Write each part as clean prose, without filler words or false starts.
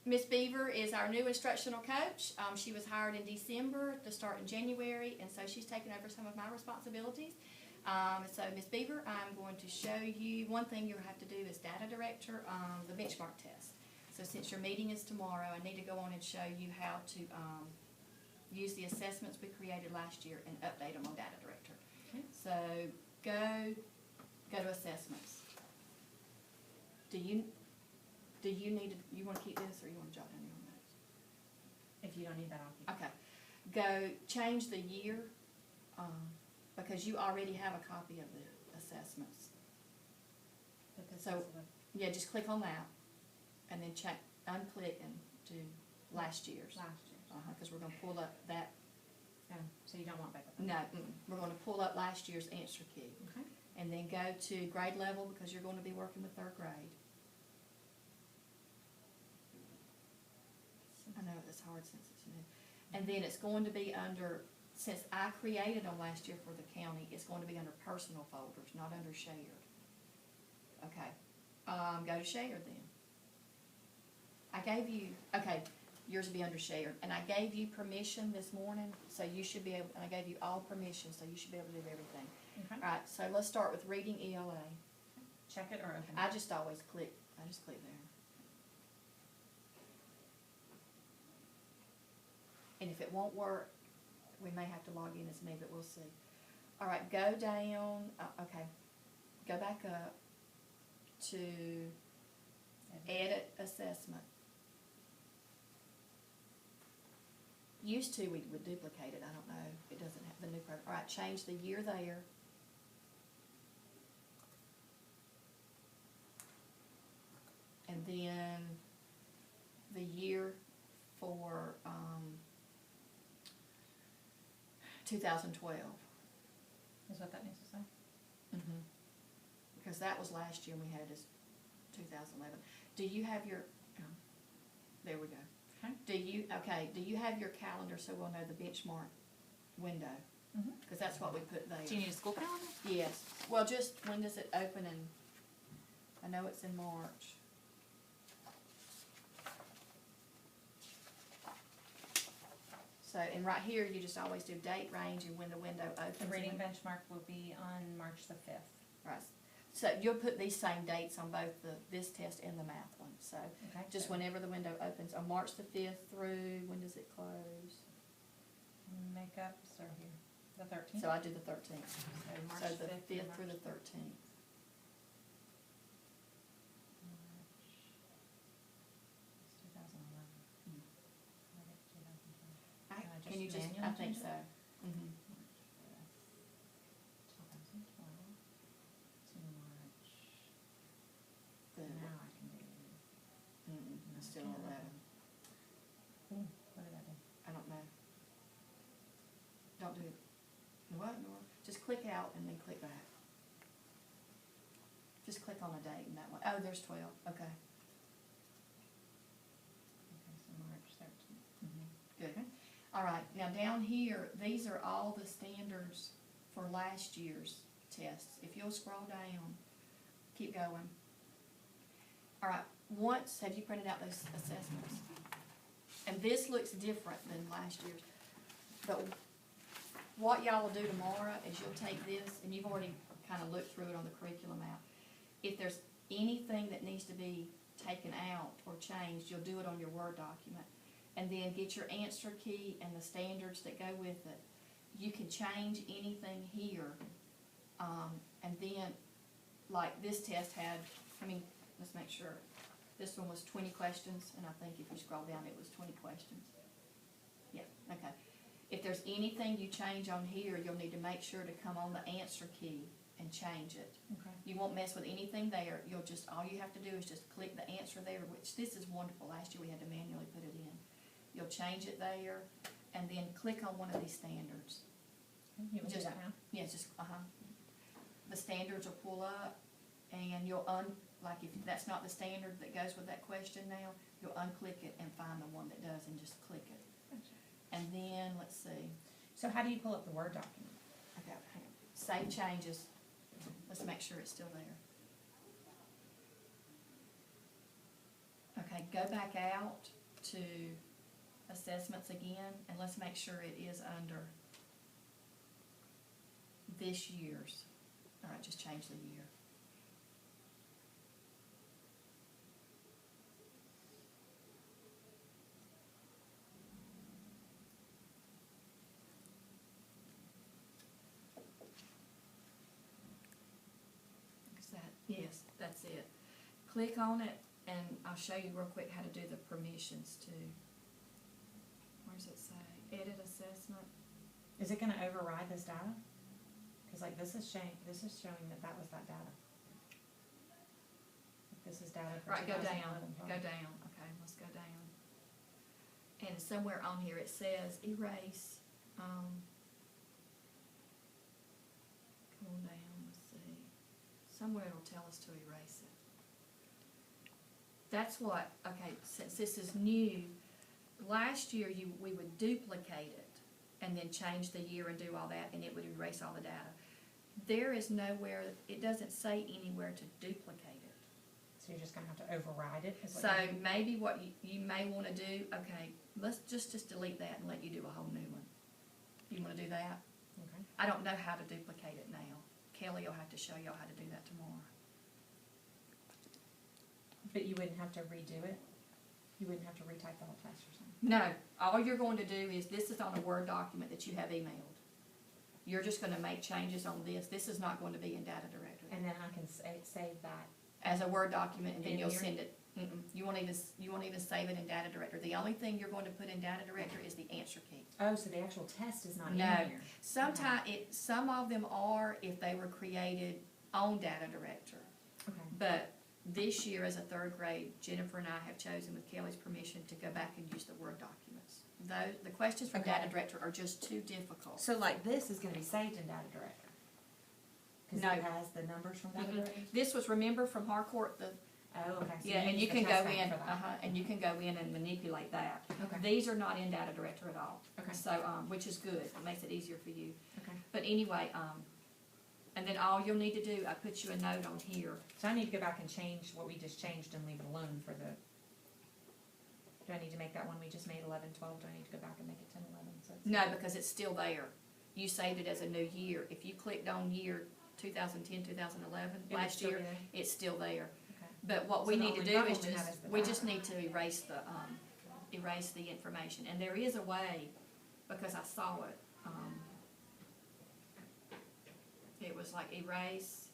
Miss Beaver is our new instructional coach. She was hired in December to start in January, and so she's taken over some of my responsibilities. So Miss Beaver, I'm going to show you, one thing you'll have to do is data director, the benchmark test. So since your meeting is tomorrow, I need to go on and show you how to use the assessments we created last year and update them on data director. Okay. So go to assessments. Do you need to, you want to keep this or you want to jot down your own notes? If you don't need that, I'll keep it. Okay. Go change the year, because you already have a copy of the assessments. But this So, is the yeah, just click on that and then unclick and do last year's. last year's. Because we're going to pull up that. Oh, so you don't want backup? No, we're going to pull up last year's answer key. Okay. And then go to grade level because you're going to be working with third grade. I know it's hard since it's new. And then it's going to be under, since I created them last year for the county, it's going to be under personal folders, not under shared. Okay, go to shared then. I gave you, okay, yours will be under shared, and I gave you permission this morning, so you should be able, and I gave you all permission, so you should be able to do everything. Okay. All right, so let's start with reading ELA. Check it or open I it? just always click, I just click there. And if it won't work, we may have to log in as me, but we'll see. All right, go down, okay, go back up to edit assessment. Used to, we would duplicate it, I don't know, it doesn't have the new program. All right, change the year there. And then the year for 2012. Is what that needs to say? Because that was last year and we had this 2011. Do you have your, there we go. Okay. Do you have your calendar so we'll know the benchmark window? Because that's what we put there. Do you need a school calendar? Yes. Well, just when does it open, and I know it's in March. So, and right here, you just always do date, range, and when the window opens. The reading benchmark will be on March the 5th. Right. So you'll put these same dates on both this test and the math one. So Okay. just so whenever the window opens, on March the 5th through, when does it close? Makeups are here. The 13th? So I do the 13th. So March So the 5th 5th through the 13th. It's 2011. Mm. I think 2012. Can you just, I manually think change so. it? Mhm. March 5th, 2012 to March. Now I can do. It's still can't 11. Ooh, what did I do? I don't know. Don't do it. What? No. Just click out and then click back. Just click on a date and that one. Oh, there's 12. Okay. Okay, so March 13th. Good. All right. Now down here, these are all the standards for last year's tests. If you'll scroll down, keep going. All right. Once, have you printed out those assessments? And this looks different than last year's. But what y'all will do tomorrow is you'll take this, and you've already kind of looked through it on the curriculum app. If there's anything that needs to be taken out or changed, you'll do it on your Word document. And then get your answer key and the standards that go with it. You can change anything here. And then, like this test had, let's make sure. This one was 20 questions, and I think if you scroll down, it was 20 questions. Yeah, okay. If there's anything you change on here, you'll need to make sure to come on the answer key and change it. Okay. You won't mess with anything there. All you have to do is just click the answer there, which this is wonderful. Last year we had to manually put it in. You'll change it there, and then click on one of these standards. You want to do that now? Yeah, just, the standards will pull up, and you'll like if that's not the standard that goes with that question now, you'll unclick it and find the one that does and just click it. Gotcha. And then, let's see, So how do you pull up the Word document? hang on. Save changes. Let's make sure it's still there. Okay, Okay, go back out to assessments again, and let's make sure it is under this year's. All right, just change the year. Is that, yes, that's it. Click on it, and I'll show you real quick how to do the permissions too. Where's it say? Edit assessment. Is it gonna override this data? Cause like this is showing that was that data. This is data for Right, go 2011 down, probably. go down, okay, let's go down. And somewhere on here it says erase, come on down, let's see. Somewhere it'll tell us to erase it. That's what, okay, since this is new, last year we would duplicate it and then change the year and do all that, and it would erase all the data. There is nowhere, it doesn't say anywhere to duplicate it. So you're just gonna have to override it? Is what So you're doing? maybe what you may wanna do, okay, let's just delete that and let you do a whole new one. You wanna do that? Okay. I don't know how to duplicate it now. Kelly will have to show y'all how to do that tomorrow. But you wouldn't have to redo it? You wouldn't have to retype the whole test or something? No, all you're going to do is, this is on a Word document that you have emailed. You're just gonna make changes on this. This is not going to be in Data Directory. And then I can save that. As a Word document, and then In you'll here? send it. You won't even save it in Data Directory. The only thing you're going to put in Data Directory is the answer key. Oh, so the actual test is not in No. here? Some of them are if they were created on Data Director. Okay. But this year, as a third grade, Jennifer and I have chosen, with Kelly's permission, to go back and use the Word documents. The questions from Okay. Data Director are just too difficult. So like this is gonna be saved in Data Director? Cause No. it has the numbers from Data Mhm. Director? This was, remember from Harcourt, Oh, okay. So yeah, and use you the can go test bank in, for that. and you can go in and manipulate that. Okay. These are not in Data Director at all. Okay. So, which is good, it makes it easier for you. Okay. But anyway, and then all you'll need to do, I put you a note on here. So I need to go back and change what we just changed and leave it alone for the, do I need to make that one we just made 11-12? Do I need to go back and make it 10-11? So it's- No, because it's still there. You saved it as a new year. If you clicked on year 2010, 2011, It would last still year, be there? it's still there. Okay. But what So we the need to only do problem is we have is the we just data. need to erase the information. And there is a way, because I saw it, it was like erase,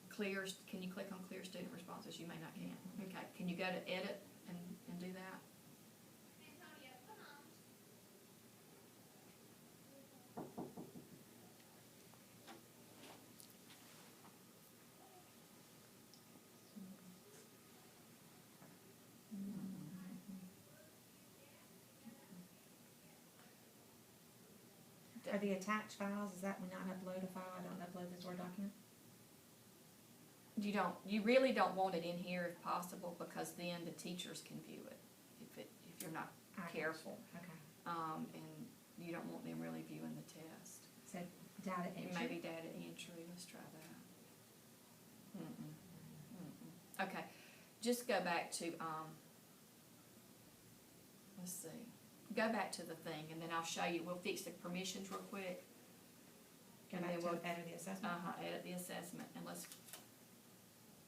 clear, can you click on clear student responses? You may not can. Okay, can you go to edit and do that? Are the attached files, is that when I upload a file, I don't upload this Word document? You really don't want it in here if possible, because then the teachers can view it, if you're not careful. Okay. And you don't want them really viewing the test. So data It entry? may be data entry, let's try that. Okay, just go back to, let's see, go back to the thing, and then I'll show you, we'll fix the permissions real quick. Go And back then to we'll, edit the assessment? edit the assessment, and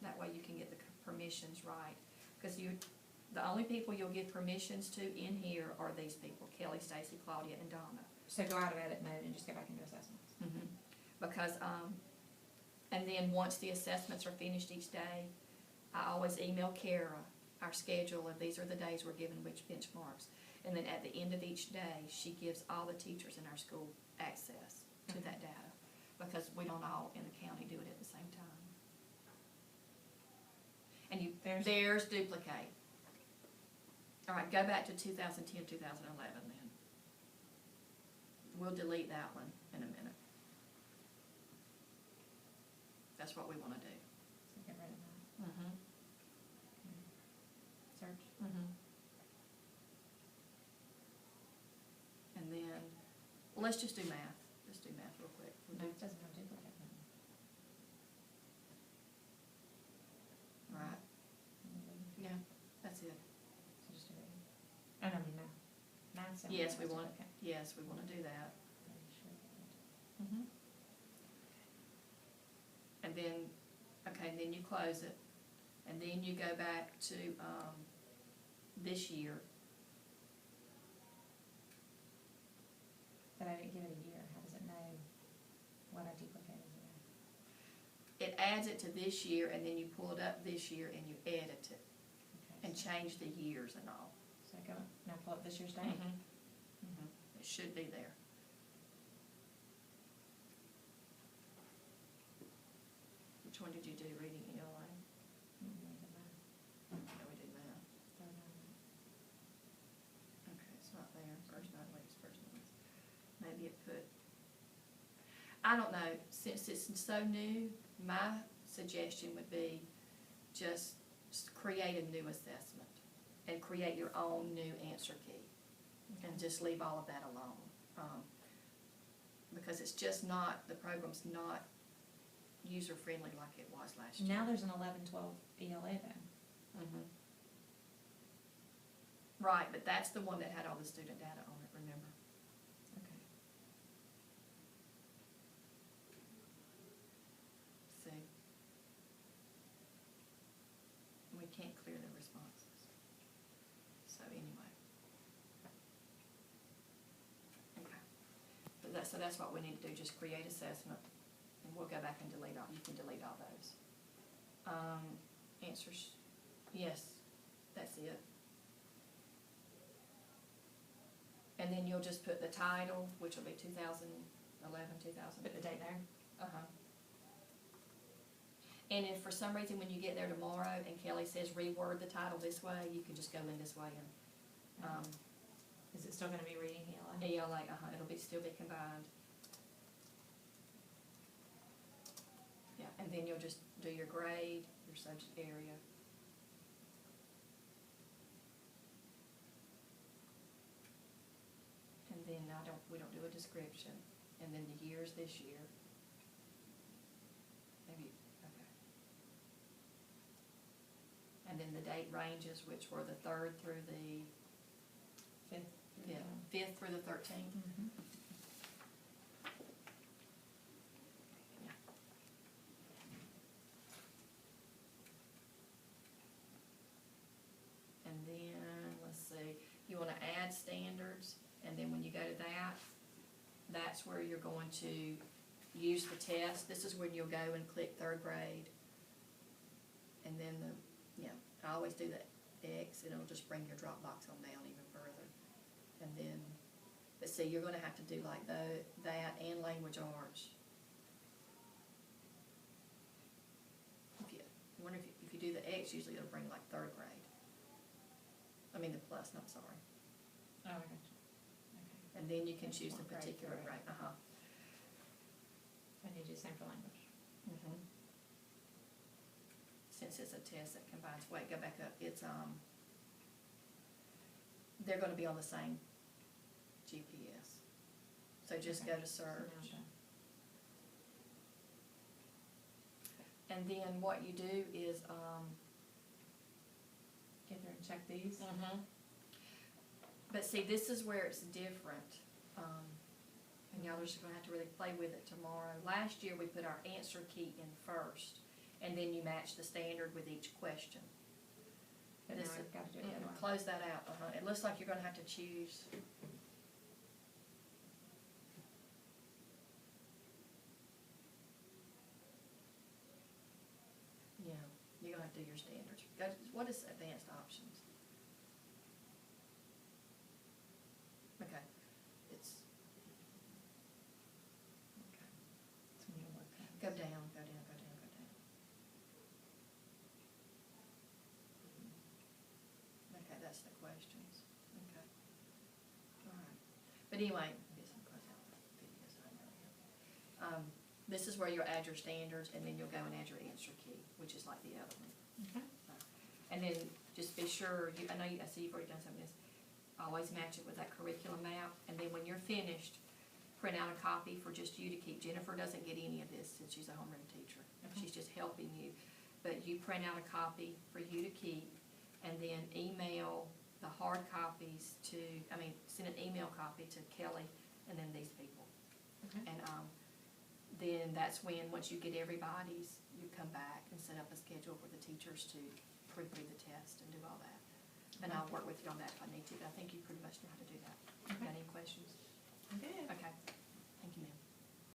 that way you can get the permissions right. Because the only people you'll give permissions to in here are these people, Kelly, Stacy, Claudia, and Donna. So go out of edit mode and just go back into assessments? Because, and then once the assessments are finished each day, I always email Kara our schedule, and these are the days we're giving which benchmarks. And then at the end of each day, she gives all the teachers in our school access to that data, because we don't all in the county do it at the same time. And there's duplicate. All right, go back to 2010, 2011 then. We'll delete that one in a minute. That's what we want to do. So get rid of that. Mm-hmm. Search. Mm-hmm. And then, well, let's just do math. Let's do math real quick. We'll No, do, it doesn't have duplicate then. right, yeah, that's That's it. So just do reading. Oh, no, I mean math. Math's the only Yes, we one. want, Okay. yes, we wanna do that. Pretty sure we did. Mm-hmm. And then, okay, then you close it, and then you go back to, this year. But I didn't give it a year, how does it know what I duplicated here? It adds it to this year, and then you pull it up this year and you edit it, Okay, and change the years and all. so I go, now pull up this year's date. Mm-hmm. It should be there. Which one did you do, reading ELA? Mm, look at that. No, we did math. Third one. Okay, it's not there, first 9 weeks, first 9 weeks. Maybe it put, I don't know, since it's so new, my suggestion would be just create a new assessment and create your own new answer key, and just leave all of that alone. Because it's just not, the program's not user-friendly like it was last year. Now there's an 11-12 ELA then. Mhm. Right, but that's the one that had all the student data on it, remember? Okay. See? We can't clear the responses. So anyway. Okay. But so that's what we need to do, just create assessment, and we'll go back and delete all, you can delete all those. Answers, yes, that's it. And then you'll just put the title, which will be 2011, 2000. Put the date there. Uh-huh. And if for some reason when you get there tomorrow and Kelly says reword the title this way, you can just go in this way and, Is it still gonna be reading ELA? ELA, it'll still be combined. Yeah, and then you'll just do your grade, your subject area. And then we don't do a description, and then the years this year. Maybe, okay. And then the date ranges, which were the 3rd through the, Fifth. 5th through the 13th. Mm-hmm. Yeah. And then, let's see, you wanna add standards, and then when you go to that, that's where you're going to use the test. This is when you'll go and click 3rd grade. And then I always do the X, and it'll just bring your Dropbox on down even further. And then, but see, you're gonna have to do like that and language arts. I wonder if you do the X, usually it'll bring like 3rd grade. I mean the plus, I'm sorry. Oh, I got you. Okay. And then you can choose the Grade particular through. grade, I need to do the same for language. Mhm. Since it's a test that combines, wait, go back up, it's, they're gonna be on the same GPS. So just Okay. go to So now search. I'm done. And then what you do is, Get there and check these. but see, this is where it's different. And y'all are just gonna have to really play with it tomorrow. Last year, we put our answer key in first, and then you match the standard with each question. But now This- I've got to do it the other way. Close that out, It looks like you're gonna have to choose. Yeah, you're gonna have to do your standards. What is advanced options? Okay, it's, okay, It's when you work on it. go down, go down, go down, go down. Okay, that's the questions, okay. All right, but anyway, I guess I'm close out the videos, I know, yeah. This is where you'll add your standards, and then you'll go and add your answer key, which is like the other one. Okay. And then just be sure, I know, I see you've already done some of this, always match it with that curriculum map, and then when you're finished, print out a copy for just you to keep. Jennifer doesn't get any of this since she's a homeroom teacher. Okay. She's just helping you. But you print out a copy for you to keep, and then then email the hard copies to, send an email copy to Kelly and then these people. Okay. And, then that's when, once you get everybody's, you come back and set up a schedule for the teachers to proofread the test and do all that. And I'll work with you on that if I need to, but I think you pretty much know how to do that. Okay. Got any questions? I'm good. Okay,